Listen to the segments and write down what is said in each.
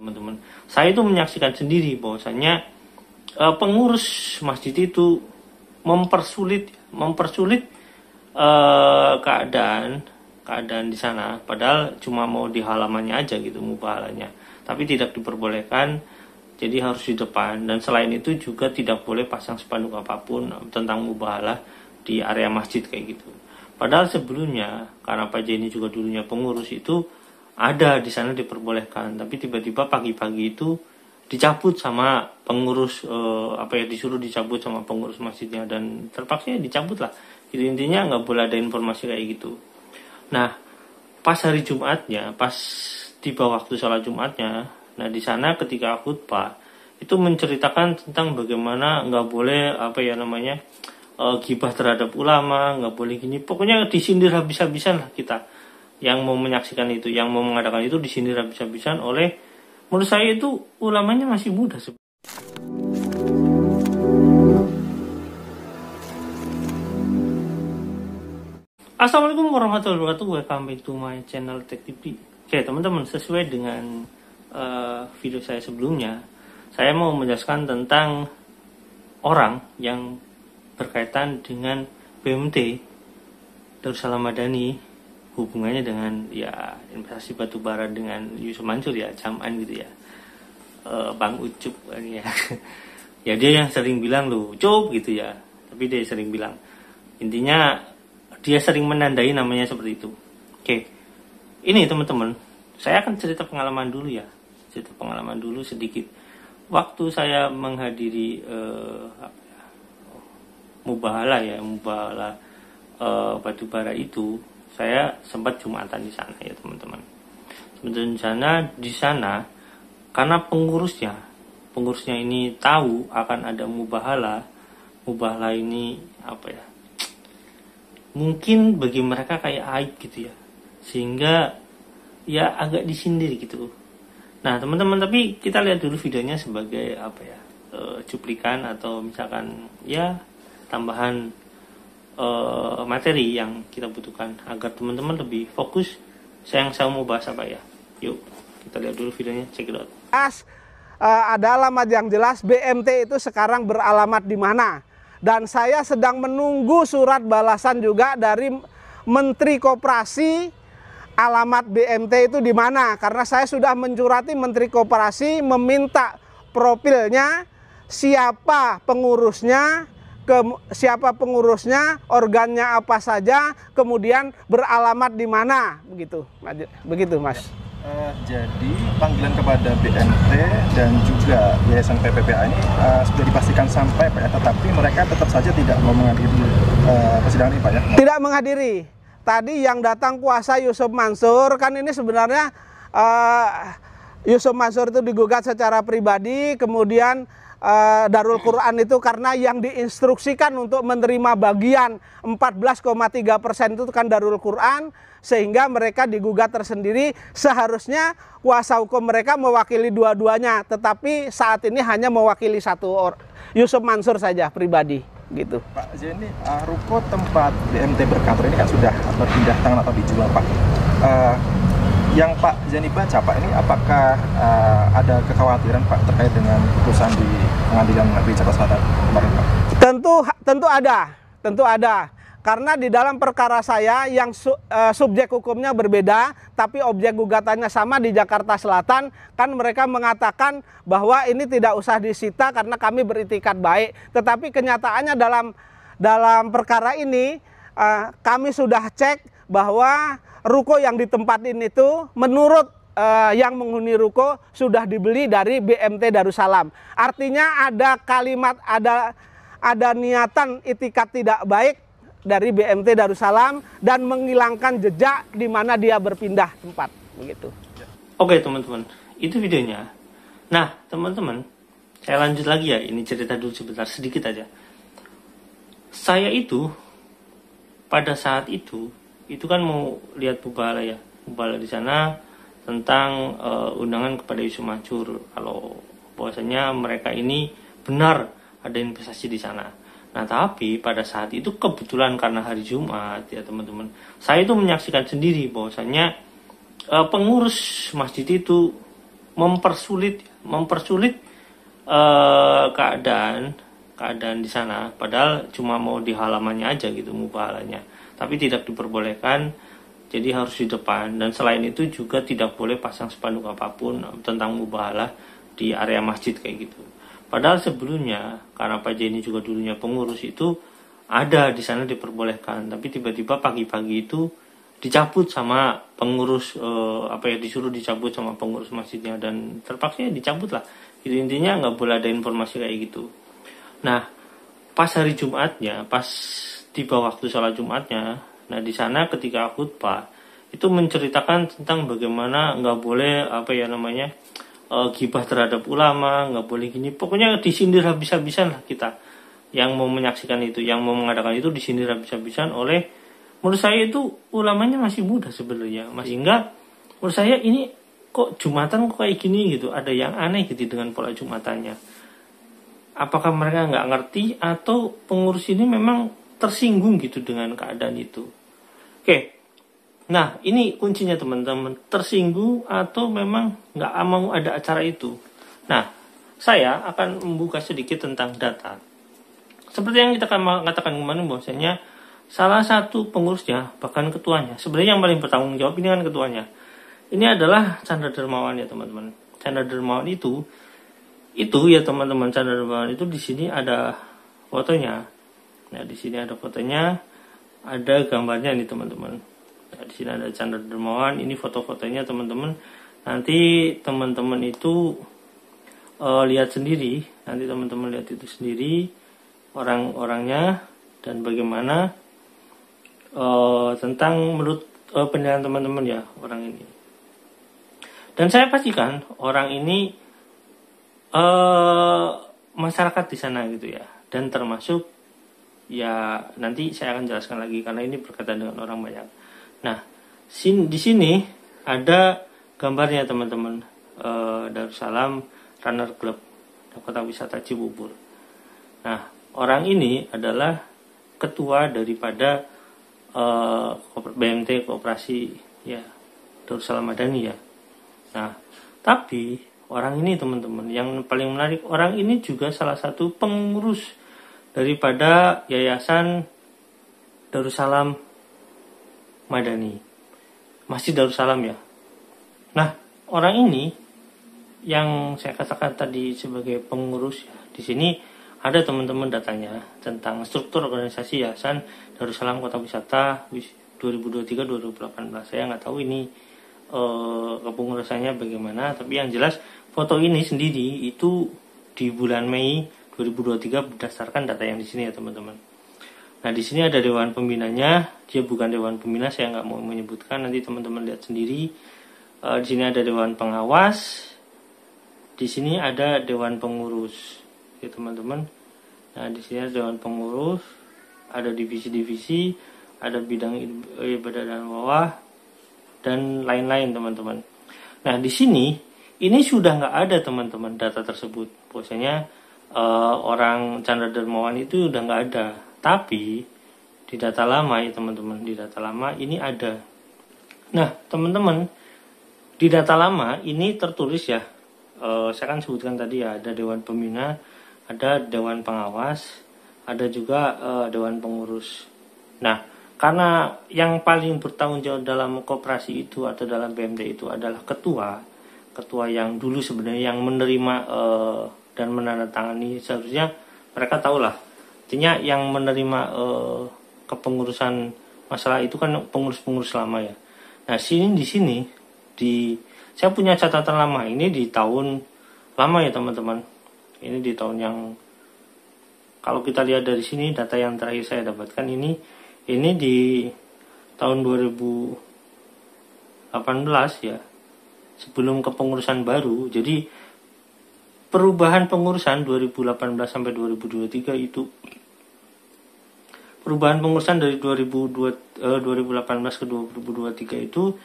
teman-teman. Saya itu menyaksikan sendiri bahwasanya pengurus masjid itu mempersulit keadaan di sana, padahal cuma mau di halamannya aja gitu mubahalanya, tapi tidak diperbolehkan, jadi harus di depan. Dan selain itu juga tidak boleh pasang spanduk apapun tentang mubahalah di area masjid kayak gitu. Padahal sebelumnya, karena Pak Jenny juga dulunya pengurus, itu ada di sana diperbolehkan, tapi tiba-tiba pagi-pagi itu dicabut sama pengurus, disuruh dicabut sama pengurus masjidnya, dan terpaksa dicabut lah. Jadi intinya nggak boleh ada informasi kayak gitu. Nah, pas hari Jumatnya, pas tiba waktu sholat Jumatnya, nah di sana ketika khutbah itu menceritakan tentang bagaimana nggak boleh gibah terhadap ulama, nggak boleh gini, pokoknya disindir habis-habisan lah kita yang mau menyaksikan itu, yang mau mengadakan itu disindir habis-habisan oleh, menurut saya itu ulamanya masih muda. Assalamualaikum warahmatullahi wabarakatuh. Welcome back to my channel Tech TV. Oke teman-teman, sesuai dengan video saya sebelumnya, saya mau menjelaskan tentang orang yang berkaitan dengan BMT Darussalam Madani, hubungannya dengan ya investasi batubara dengan Yusuf Mansur ya, Jaman gitu ya, Bang Ucup ya. Ya dia yang sering bilang loh Ucup gitu ya, tapi dia sering bilang, intinya dia sering menandai namanya seperti itu. Oke, ini teman-teman, saya akan cerita pengalaman dulu ya, sedikit. Waktu saya menghadiri mubahalah batubara itu, saya sempat Jumatan di sana ya teman-teman. Di sana karena pengurusnya ini tahu akan ada mubahalah ini mungkin bagi mereka kayak aib gitu ya, sehingga ya agak disindir gitu. Nah teman-teman, tapi kita lihat dulu videonya sebagai cuplikan atau misalkan ya tambahan materi yang kita butuhkan agar teman-teman lebih fokus saya mau bahas apa ya. Yuk kita lihat dulu videonya, check it out. Ada alamat yang jelas BMT itu sekarang beralamat di mana, dan saya sedang menunggu surat balasan juga dari Menteri Koperasi alamat BMT itu di mana, karena saya sudah mencurati Menteri Koperasi meminta profilnya, siapa pengurusnya, organnya apa saja, kemudian beralamat di mana, begitu Mas. Jadi panggilan kepada BMT dan juga Yayasan PPPA ini sudah dipastikan sampai Pak ya, tetapi mereka tetap saja tidak mau menghadiri persidangan ini Pak ya? Tidak menghadiri. Tadi yang datang kuasa Yusuf Mansur, kan ini sebenarnya Yusuf Mansur itu digugat secara pribadi, kemudian Darul Quran itu karena yang diinstruksikan untuk menerima bagian 14,3% itu kan Darul Quran, sehingga mereka digugat tersendiri. Seharusnya kuasa hukum mereka mewakili dua-duanya, tetapi saat ini hanya mewakili satu orang, Yusuf Mansur saja pribadi gitu. Pak Jenny, ruko tempat BMT berkantor ini kan sudah berpindah tangan atau dijual Pak. Yang Pak Jenny baca Pak, ini apakah ada kekhawatiran Pak terkait dengan putusan di pengadilan negeri Jakarta Selatan kemarin Pak? Tentu ada. Karena di dalam perkara saya yang subjek hukumnya berbeda, tapi objek gugatannya sama di Jakarta Selatan, kan mereka mengatakan bahwa ini tidak usah disita karena kami beritikat baik. Tetapi kenyataannya dalam perkara ini kami sudah cek bahwa ruko yang ditempatin itu menurut yang menghuni ruko sudah dibeli dari BMT Darussalam. Artinya ada kalimat, ada niatan itikat tidak baik dari BMT Darussalam dan menghilangkan jejak di mana dia berpindah tempat, begitu. Oke teman-teman, itu videonya. Nah teman-teman, saya lanjut lagi ya, ini cerita dulu sebentar, sedikit aja. Saya itu pada saat itu kan mau lihat mubahalah di sana tentang undangan kepada Yusuf Mansur, kalau bahwasanya mereka ini benar ada investasi di sana. Nah tapi pada saat itu kebetulan karena hari Jumat ya teman-teman, saya itu menyaksikan sendiri bahwasanya pengurus masjid itu mempersulit keadaan di sana, padahal cuma mau di halamannya aja gitu mubahalahnya, tapi tidak diperbolehkan, jadi harus di depan. Dan selain itu juga tidak boleh pasang spanduk apapun tentang mubahalah di area masjid kayak gitu. Padahal sebelumnya, karena Pak J ini juga dulunya pengurus, itu ada di sana diperbolehkan, tapi tiba-tiba pagi-pagi itu dicabut sama pengurus, disuruh dicabut sama pengurus masjidnya, dan terpaksa dicabut lah. Jadi intinya nggak boleh ada informasi kayak gitu. Nah, pas hari Jumatnya, pas tiba waktu sholat Jumatnya, nah di sana ketika khutbah itu menceritakan tentang bagaimana nggak boleh gibah terhadap ulama, nggak boleh gini. Pokoknya disindir habis-habisan lah kita. Yang mau menyaksikan itu, yang mau mengadakan itu disindir habis-habisan oleh, menurut saya itu ulamanya masih muda sebenarnya, masih enggak. Menurut saya ini kok Jumatan kok kayak gini gitu, ada yang aneh gitu dengan pola Jumatannya. Apakah mereka nggak ngerti atau pengurus ini memang tersinggung gitu dengan keadaan itu? Oke, nah ini kuncinya teman-teman, tersinggung atau memang nggak mau ada acara itu. Nah, saya akan membuka sedikit tentang data. Seperti yang kita katakan kemarin bahwasanya salah satu pengurusnya, bahkan ketuanya, sebenarnya yang paling bertanggung jawab ini kan ketuanya. Ini adalah Chandra Dermawan ya teman-teman. Chandra Dermawan itu ya teman-teman, Chandra Dermawan itu di sini ada fotonya. Nah, di sini ada fotonya, ada gambarnya nih teman-teman. Nah, di sini ada Chandra Dermawan, ini foto-fotonya teman-teman. Nanti teman-teman itu lihat sendiri, nanti teman-teman lihat itu sendiri orang-orangnya dan bagaimana tentang menurut penilaian teman-teman ya orang ini. Dan saya pastikan orang ini masyarakat di sana gitu ya, dan termasuk ya nanti saya akan jelaskan lagi karena ini berkaitan dengan orang banyak. Nah, di sini ada gambarnya teman-teman, Darussalam Runner Club Kota Wisata Cibubur. Nah, orang ini adalah ketua daripada BMT Koperasi ya Darussalam Madani ya. Nah, tapi orang ini teman-teman yang paling menarik, orang ini juga salah satu pengurus daripada Yayasan Darussalam Madani, Masjid Darussalam ya. Nah, orang ini yang saya katakan tadi sebagai pengurus ya, di sini ada teman-teman datanya tentang struktur organisasi Yayasan Darussalam Kota Wisata 2023-2018. Saya nggak tahu ini kepengurusannya bagaimana, tapi yang jelas foto ini sendiri itu di bulan Mei 2023 berdasarkan data yang di sini ya teman-teman. Nah, di sini ada dewan pembinanya, dia bukan dewan pembina, saya nggak mau menyebutkan, nanti teman-teman lihat sendiri. Di sini ada dewan pengawas, di sini ada dewan pengurus, ya teman-teman. Nah, di sini ada dewan pengurus, ada divisi-divisi, ada bidang ibadah dan bawah, dan lain-lain teman-teman. Nah, di sini ini sudah nggak ada teman-teman data tersebut. Biasanya orang Chandra Dermawan itu udah nggak ada. Tapi di data lama ya teman-teman, di data lama ini ada. Nah, teman-teman, di data lama ini tertulis ya. Saya kan sebutkan tadi ya, ada dewan pembina, ada dewan pengawas, ada juga dewan pengurus. Nah, karena yang paling bertanggung jawab dalam koperasi itu atau dalam BMT itu adalah ketua yang dulu sebenarnya yang menerima dan menandatangani, seharusnya mereka tahulah. Artinya yang menerima kepengurusan masalah itu kan pengurus-pengurus lama ya. Nah, di sini saya punya catatan lama, ini di tahun lama ya teman-teman. Ini di tahun yang, kalau kita lihat dari sini data yang terakhir saya dapatkan ini di tahun 2018 ya, sebelum kepengurusan baru. Jadi perubahan pengurusan 2018 sampai 2023 itu, perubahan pengurusan dari 2018 ke 2023 itu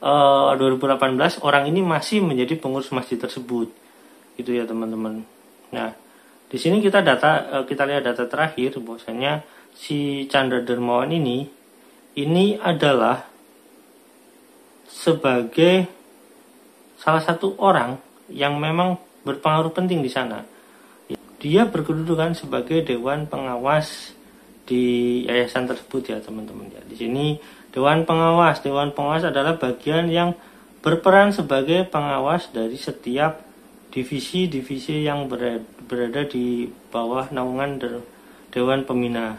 2018 orang ini masih menjadi pengurus masjid tersebut, gitu ya teman-teman. Nah, di sini kita lihat data terakhir bahwasanya si Chandra Dermawan ini adalah sebagai salah satu orang yang memang berpengaruh penting di sana. Dia berkedudukan sebagai dewan pengawas di yayasan tersebut ya teman-teman ya. Di sini dewan pengawas adalah bagian yang berperan sebagai pengawas dari setiap divisi-divisi yang berada di bawah naungan dewan pembina.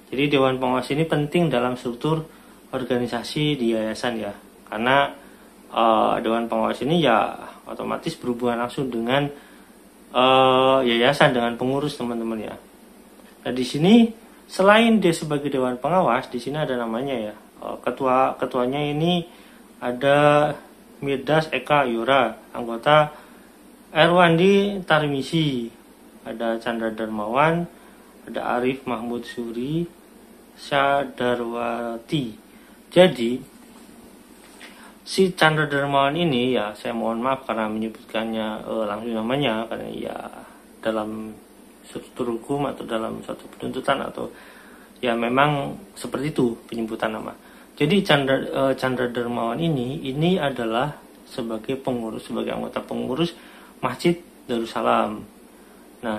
Jadi dewan pengawas ini penting dalam struktur organisasi di yayasan ya, karena dewan pengawas ini ya otomatis berhubungan langsung dengan yayasan, dengan pengurus teman-teman ya. Nah di sini selain dia sebagai dewan pengawas, di sini ada namanya ya, ketuanya ini ada Mirdas Eka Yora, anggota Erwandi Tarmisi, ada Chandra Darmawan, ada Arif Mahmud Suri, Sadarwati. Jadi si Chandra Darmawan ini ya, saya mohon maaf karena menyebutkannya langsung namanya, karena ya dalam struktur hukum atau dalam suatu penuntutan atau ya memang seperti itu penyebutan nama. Jadi Chandra Darmawan ini adalah sebagai pengurus, sebagai anggota pengurus Masjid Darussalam. Nah,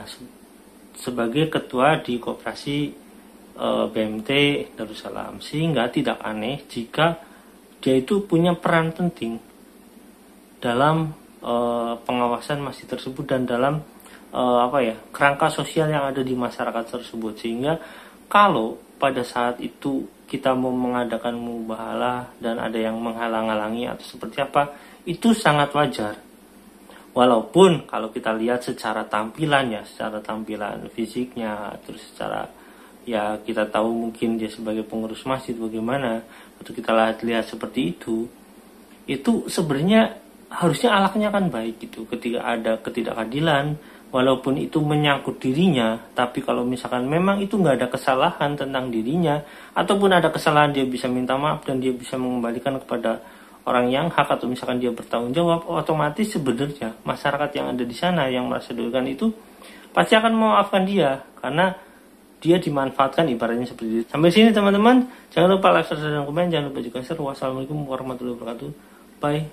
sebagai ketua di koperasi BMT Darussalam, sehingga tidak aneh jika dia itu punya peran penting dalam pengawasan masjid tersebut dan dalam kerangka sosial yang ada di masyarakat tersebut. Sehingga kalau pada saat itu kita mau mengadakan mubahalah dan ada yang menghalang-halangi atau seperti apa, itu sangat wajar. Walaupun kalau kita lihat secara tampilan ya, secara tampilan fisiknya, terus secara ya kita tahu mungkin dia sebagai pengurus masjid bagaimana, atau kita lihat seperti itu sebenarnya harusnya alaknya kan baik gitu. Ketika ada ketidakadilan, walaupun itu menyangkut dirinya, tapi kalau misalkan memang itu nggak ada kesalahan tentang dirinya, ataupun ada kesalahan, dia bisa minta maaf dan dia bisa mengembalikan kepada orang yang hak, atau misalkan dia bertanggung jawab, otomatis sebenarnya masyarakat yang ada di sana yang merasa dirugikan itu pasti akan memaafkan dia, karena dia dimanfaatkan, ibaratnya seperti itu. Sampai sini teman-teman, jangan lupa like, subscribe, dan komen, jangan lupa juga share. Wassalamualaikum warahmatullahi wabarakatuh. Bye.